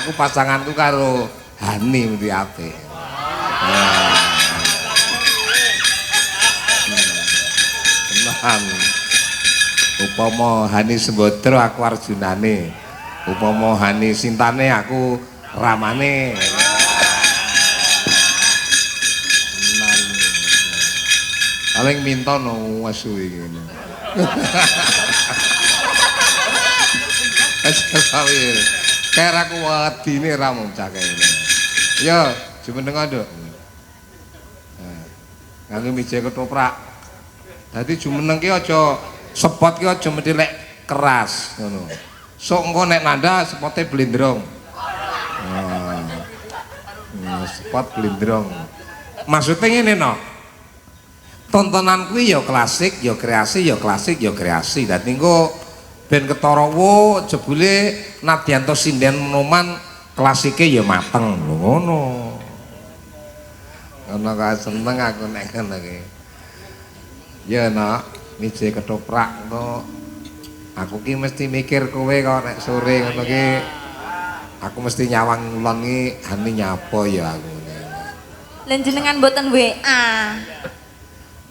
Aku pasanganku karo Hani mesti apik. Tenan. Upama Hani Sembodro aku Arjunane. Upama Hani Sintane aku Ramane. Tenan. Paling minta no asu iki ngene. Aja sawir. Kayak aku wedine ra mung cah kene. Yo, jumeneng nduk. Nganggo meja ketoprak. Dadi jumeneng ki aja sepot ki aja mesti lek keras ngono. Sok engko nek nanda sepote blendrong. Spot blendrong. Maksudnya ngene no. Tontonan kuwi ya klasik, ya kreasi, ya klasik, ya kreasi. Dadi engko ben ketara wo jebule Nadianto Sinden Noman klasike ya mateng lho ngono. Ngono kok seneng aku nek ngono ki. Ya nak, meja ketoprak kok. Aku ki mesti mikir kowe kok nek sore ngono ki. Aku mesti nyawang ulon ki Hani nyapa ya aku. Lan jenengan mboten WA.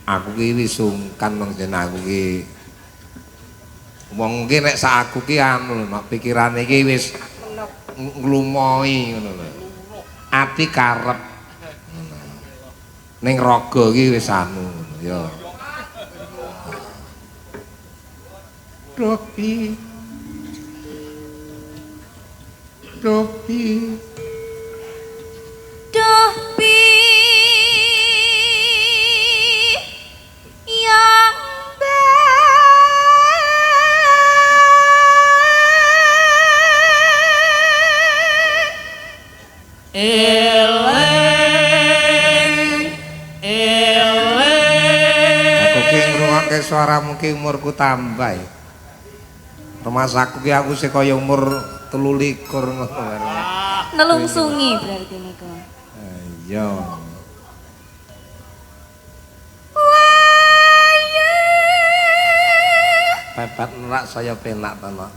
Aku ki wis sungkan wong jeneng aku ki. Wong ki nek sak aku ki anu lho, pikirane iki wis nglumohi ngono lho. Ati karep. Ning raga ki wis anu ya. Ropi. Ropi. Dopi yang Aku ki ngrungokke suaramu ki umurku tambah. Termas aku ki aku sing kaya umur 23 ngono. nelungsungi berarti niku. Iya. Pepet nerak saya penak to, Nok.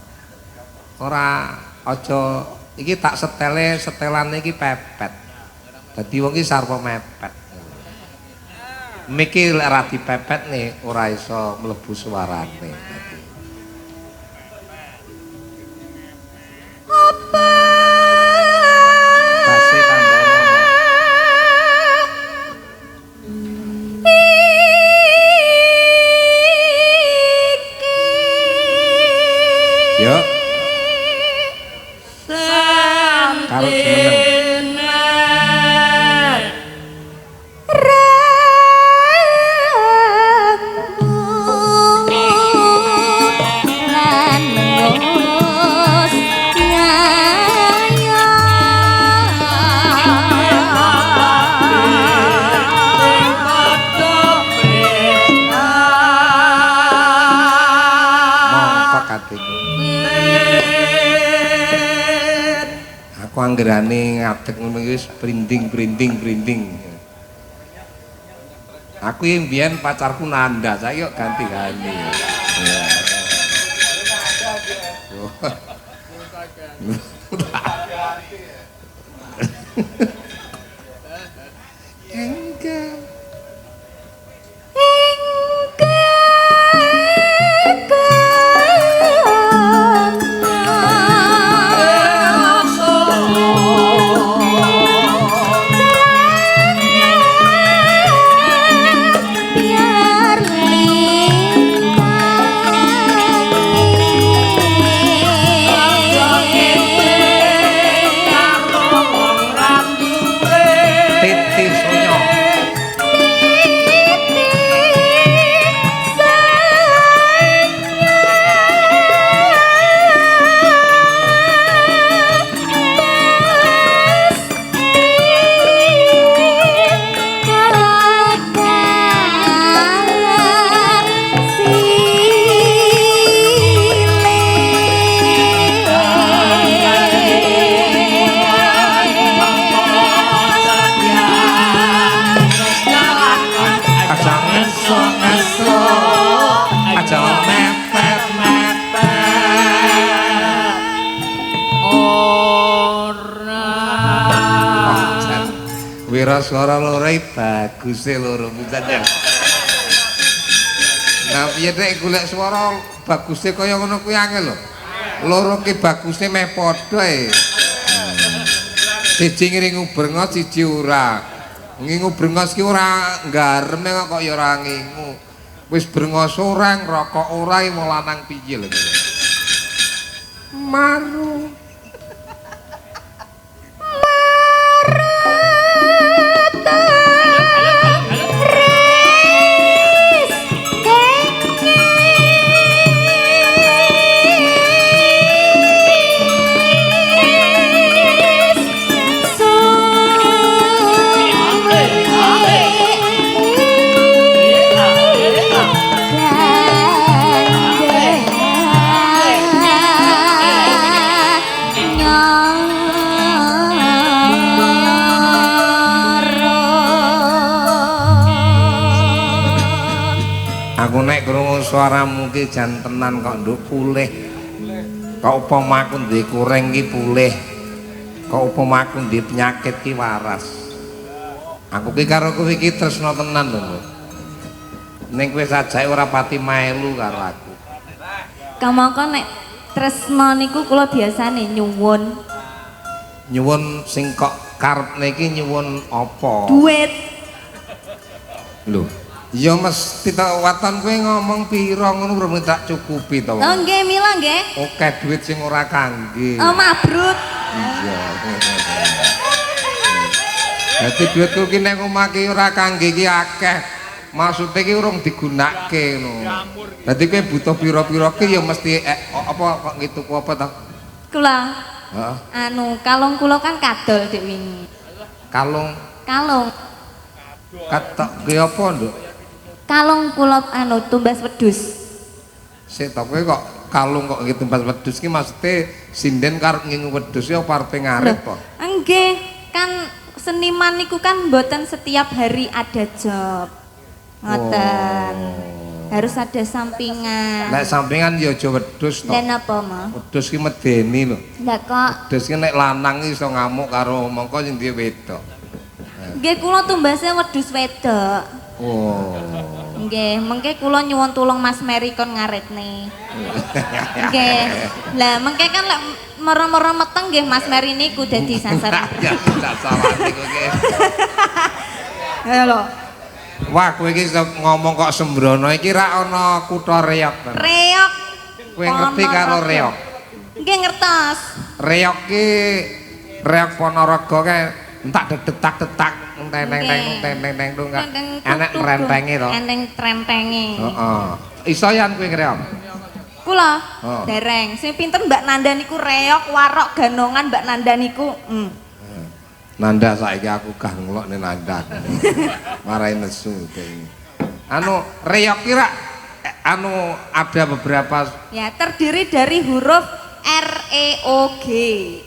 Ora aja iki tak setelane iki pepet. Dadi wong iki sarwa mepet. Miki lek ra dipepet nih ora iso mlebu suarane. Apa? Base tambah ngomong. Yo. Karo jumeneng. Aku anggerane ngadeg ngono iki wis brinding. Aku yang mbiyen pacarku Nanda, saiki kok ganti Hani. Enggak. kira swara loro baguse loro pisan. Nah piye nek golek swara baguse kaya ngono kuwi angel lho. Loro ki baguse meh padha e. Siji ngiringu brengos siji ora. Ngingu brengos ki ora nggareme kok ya ora ngingu. Wis brengos ora ngrokok ora mau lanang piye lho. Maru aku nek krungu suaramu ki jan tenan kok nduk pulih. Kok upama aku duwe kureng ki pulih. Kok upama aku duwe penyakit ki waras. Aku ki karo kowe iki tresna tenan lho. Ning kowe sajake ora pati melu karo aku. Kamangka nek tresna niku kula biasane nyuwun. Nyuwun sing kok karepne iki nyuwun apa? Duit. Lho, ya mesti ta waton kowe ngomong pira ngono urung tak cukupi to. Oh nggih mila nggih. Oke duit sing ora kangge. Oh mabrut. Iya. Dadi duitku ki nek omah ki ora kangge ki akeh. Maksude ki urung digunakke ngono. Dadi kowe butuh pira-pira ki ya mesti apa kok ngituku apa to? Kula. Heeh. Anu, kalung kula kan kadol dek wingi. Kalung Kalung. katok ki apa, Nduk? Kalung kula anu tumbas wedhus. Sik to kowe kok kalung kok nggih tumbas wedhus ki maksude sinden karep ngingu wedhus ya arepe ngarep to. Nggih, kan seniman niku kan mboten setiap hari ada job. Ngoten. Harus ada sampingan. Nek sampingan ya aja wedhus to. Lah napa, Ma? Wedhus ki medeni lho. Lah kok Wedhus ki nek lanang iso ngamuk karo mongko sing duwe wedok. nggih kula tumbasnya wedhus wedok. Oh. Nggih, mengke kula nyuwun tulung Mas Meri kon ngaretne. Nggih. Lah mengke kan lek moro-moro meteng nggih Mas Meri niku dadi sasaran. Ya tidak salah niku ki. Ayo lho. Wah, kowe iki ngomong kok sembrono iki ra ana kutha Reog. Reog. Kowe ngerti karo Reog? Nggih ngertos. Reog ki Reog Ponorogo kae entak detak-detak teng-teng-teng tung enek rentenge to. Eneng trentenge. Heeh. Iso yan kowe Reog. Kula Oh. dereng. Sing pinter Mbak Nanda niku Reog, Warok, Ganongan Mbak Nanda niku. Nanda saiki aku gah ngelokne Nanda. Marai nesu iki. Anu Reog ki anu ada beberapa Ya, terdiri dari huruf R E O G,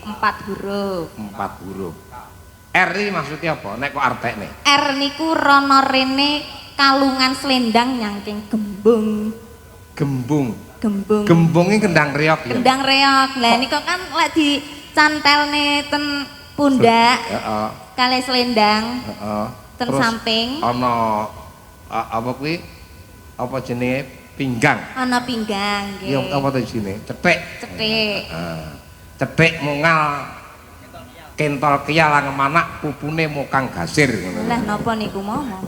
4 huruf. 4 huruf. R ini maksudnya apa? Nek kok artekne? R niku rono rene kalungan selendang nyangking gembung. Gembung. Gembung. Gembung ini kendang Reog ya. Kendang reog. Lah niku kan lek dicantelne ten pundak Heeh. kali selendang Heeh. ten Terus samping ana apa kuwi? Apa jenenge? Pinggang. ana pinggang nggih. Ya apa to jenenge? Cethik. Cetik. Heeh. Cethik mungal kentol kiyal ngemanak pupune mukang gasir ngono. Lah napa niku momo?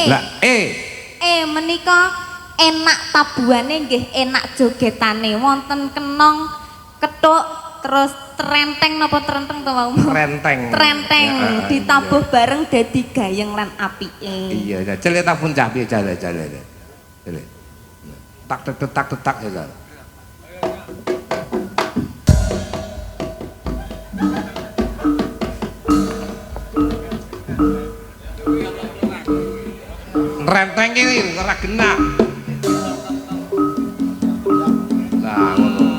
Lah Menika enak tabuhane nggih enak jogetane wonten kenong kethuk terus trenteng napa trenteng to wau? Trenteng. Trenteng ditabuh bareng dadi gayeng lan apike. Iya, jale tak pun cabe jale. Tak detak ya. Renteng iki ora genah. Lah ngono.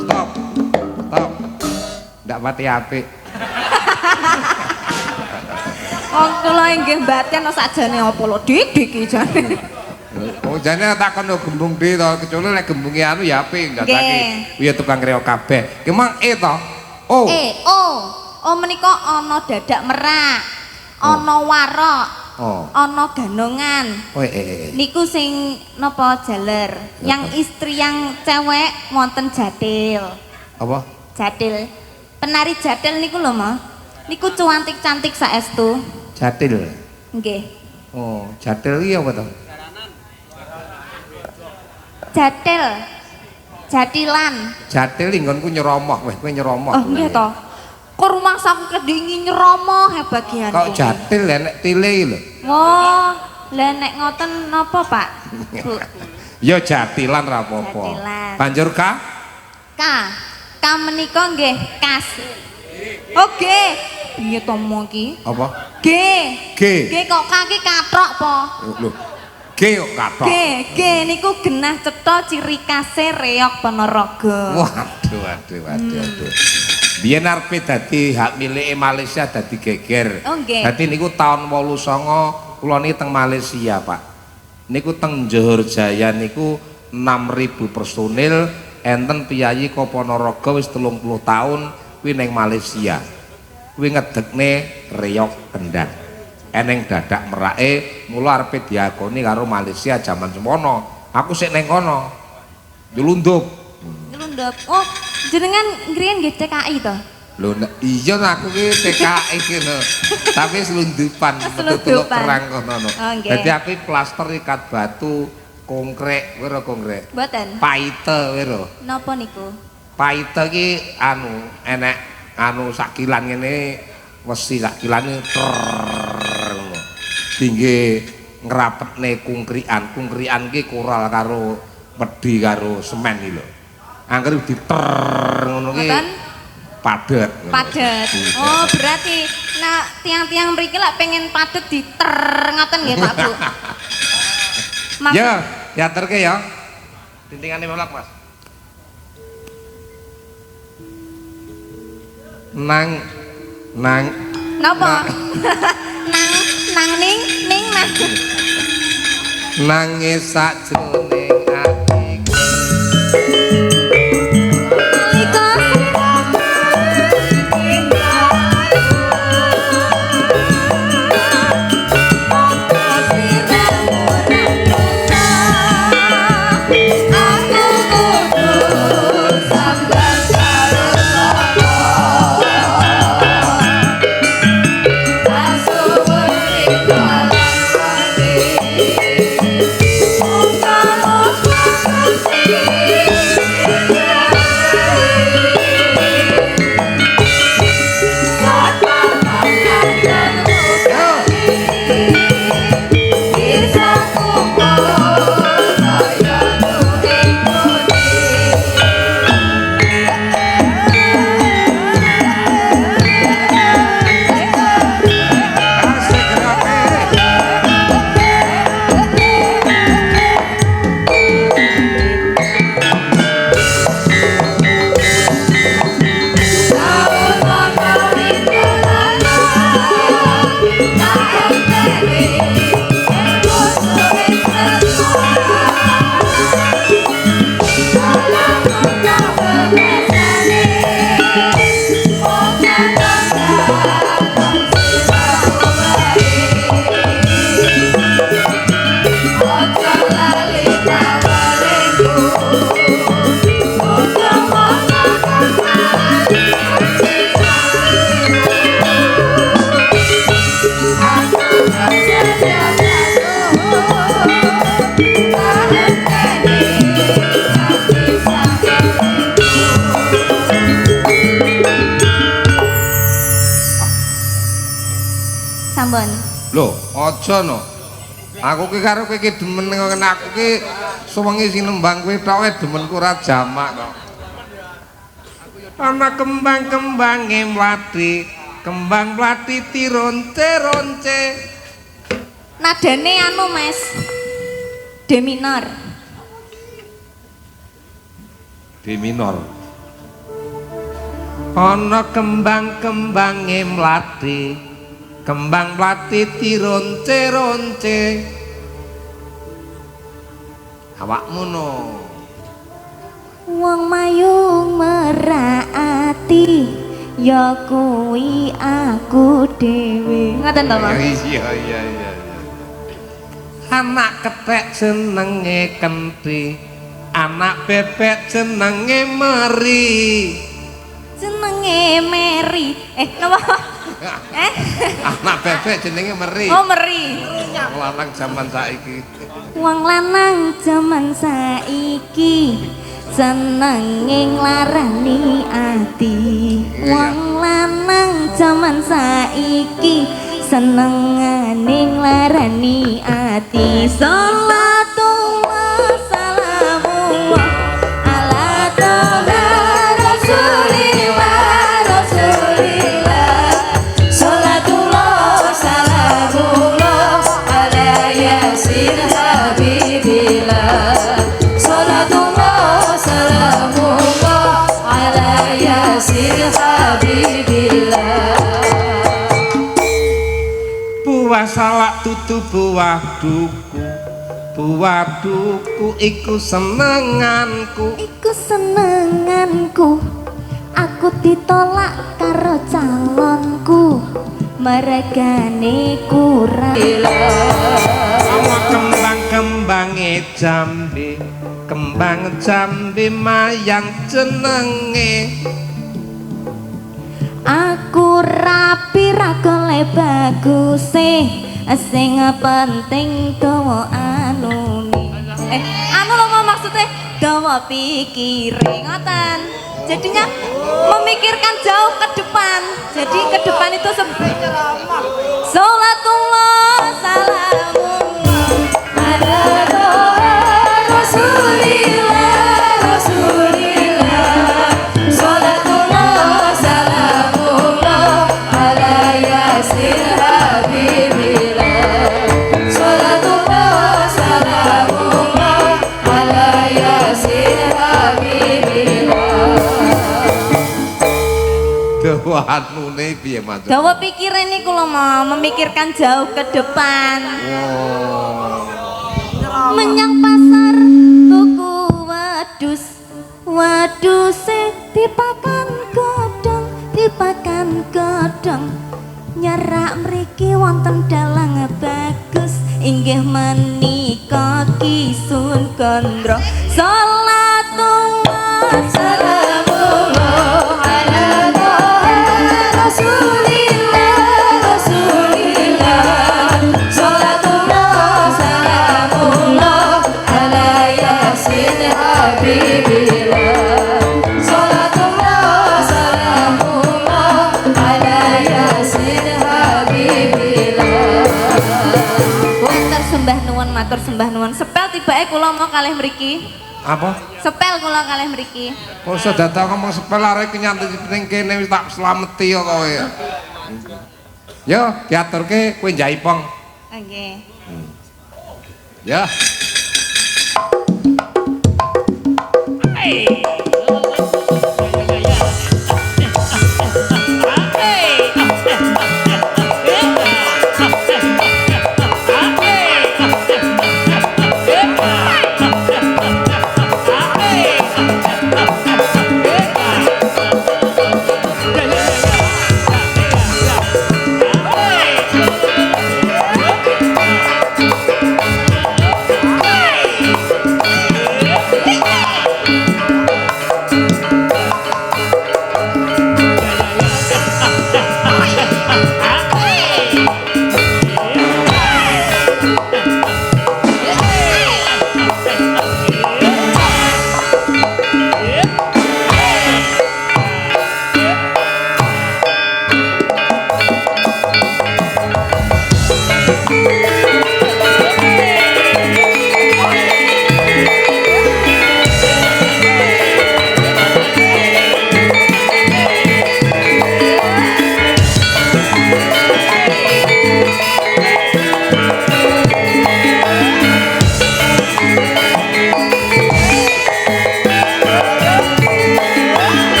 Stop. Ndak pati apik. Wong kula inggih mbaten sakjane apa lho dik iki jane. Oh jane takon gembung D to, kecuali lek gembunge anu ya apik ndatake. Kuwi tukang reok kabeh. Ki mang E to. Oh. Oh menika ana dadak merak. Ana warok. Oh. Ana ganongan. Oh Niku sing napa jaler. Yang istri yang cewek wonten jadil. Apa? Jadil. Penari jadil niku lho, Mas. Niku cantik-cantik saestu. Jadil. Nggih. Oh, jadil iki apa to? Jadil. Jadilan. Jadil nggonku nyeromoh, weh kowe nyeromoh. Oh, nggih to. Kok rumahsaku kedingi nyeromoh he bagianku. Kok jadil enek tile iki lho. Wah, lah nek ngoten napa, Pak? Bu. Ya jatilan ra apa-apa. Jatilan. Banjur ka? Ka menika nggih kas. Oke. Piye to mong iki? Apa? G. G. G kok kaki katrok po? Lho. G kok katok. G niku genah cetha ciri khase reok Ponorogo. Waduh. Biyen arepe dadi hak milike Malaysia dadi geger. Oh nggih. Dadi niku taun 89 kula niki teng Malaysia, Pak. Niku teng Johor Jaya niku 6.000 personil enten piyayi ka Ponorogo wis 30 taun kuwi ning Malaysia. Kuwi ngedekne reok kendang. Eneng dadak merake mula arepe diakoni karo Malaysia jaman semono. Aku sik ning kono. Nyelundup. Nyelundup. Oh, jenengan ngriyen nggih TKI to? Lho iya aku ki TKI ki lho. Tapi selundupan metu terang kono. Oh, nggih. Dadi aku plaster ikat batu konkrek, wiro konkrek. Mboten. Paite wiro. Napa niku? Paite ki anu enek anu sakilan ngene wesi sakilane ngono. Dingge ngrapetne kungkrian ki koral karo pedhi karo semen iki lho. Angger diter ngono ki padet. Padet. Oh, berarti nah tiang-tiang mriki lak pengen padet diter ngoten nggih, Pak Bu. Ya, diaturke ya. Tintingane melak, Mas. Nang napa? nang ning nang. Nangis sajroning atiku. Sampun. Lho, aja no. Aku ki karo kowe ki demen ngene aku ki suwengi sing nembang kowe tok wae demenku ora jamak kok. Ana kembang-kembange mlati, kembang mlati tironce-ronce. Nadane anu, Mas. D minor. D minor. Ana kembang-kembange mlati, kembang mlati tironce-ronce. awakmu no. Wong mayung merati ya kuwi aku dhewe. Ngoten to, Mas? Iya. Anak kethek jenenge Kenti, anak bebek jenenge Meri. Jenenge Mary. Napa? Anak bebek jenenge Meri. Oh, Meri. Lanang zaman saiki. Wong lanang jaman saiki senenge nglarani ati. Wong lanang jaman saiki senengane nglarani ati. Salatullah salamullah ala toha rasulillah rasulillah. Salatullah salamullah ala yasin habibillah. Salatullah salamullah ala yasin habibillah. Buah salak tutu buah duku, buah duku iku senenganku. Iku senenganku, aku ditolak karo calonku, mergane kurang. Awak kembang-kembange jambe, kembang jambe mayang jenenge. Aku rapi ra golek baguse, sing penting dawa anune. Anu lho maksudnya dawa pikire ngoten. Jadinya memikirkan jauh ke depan. Jadi ke depan itu Salatullah salamullah ala rasulillah rasulillah. Salatullah salamullah ala yasin habibillah. Salatullah salamullah ala yasin habibillah. Dawa anune piye Mas? Dawa pikiran ini kalau mau memikirkan jauh ke depan. Menyang pasar tuku wedhus dipakan godhong nyerak mriki wonten dalang bagus inggih menika Kisun Gondro. Salatullah salamullah ala rasulillah rasulillah. Salatullah salamullah ala yasin habibillah. Salatullah salamullah ala yasin habibillah. Matur sembah nuwun, matur sembah nuwun. Sepel tibake kula mau kalih mriki. Apa? Sepel kula kalih mriki. Kok sedata ngomong sepel arek nyantet ning kene wis tak slameti kok kowe. Yo, diaturke kowe njaipong. Nggih. Ya.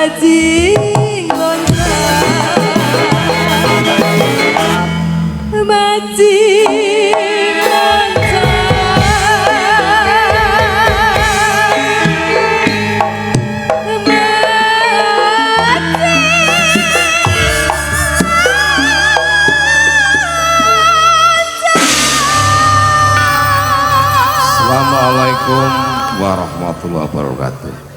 bajing lonceng bajing Assalamualaikum warahmatullahi wabarakatuh.